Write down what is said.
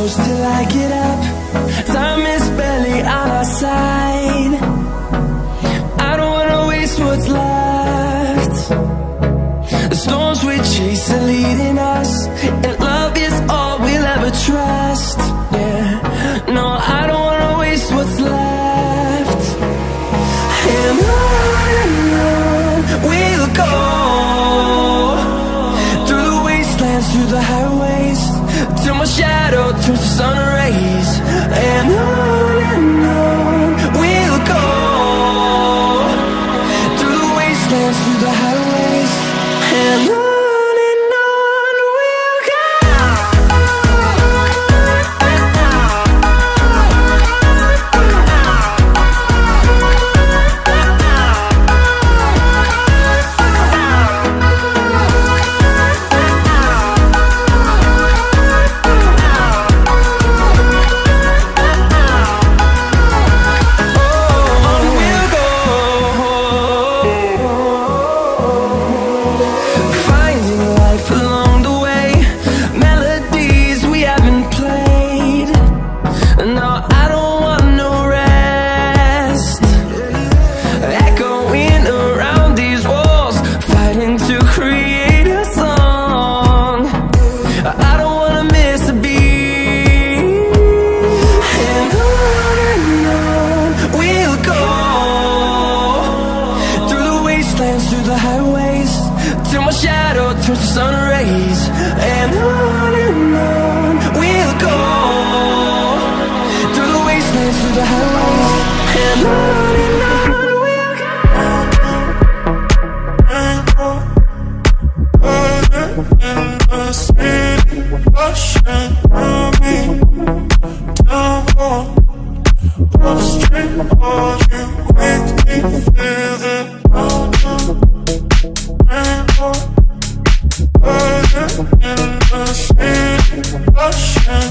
close till I get up. Time is barely on our side. I don't wanna waste what's left. The storms we chase are leading us, and love is all we'll ever trust. Yeah, no, I don't wanna waste what's left. And on we'll go, through the wastelands, through the highways, till my shadow turns to sun rays. And on we'll go, through the wastelands, through the highways, and on we'll go. Through the highways, till my shadow turns to sun rays. And on we'll go, through the wastelands, through the highways, and on we'll go. In the city, rushing through me, down upstream, all you make me feel it. In the city, rushing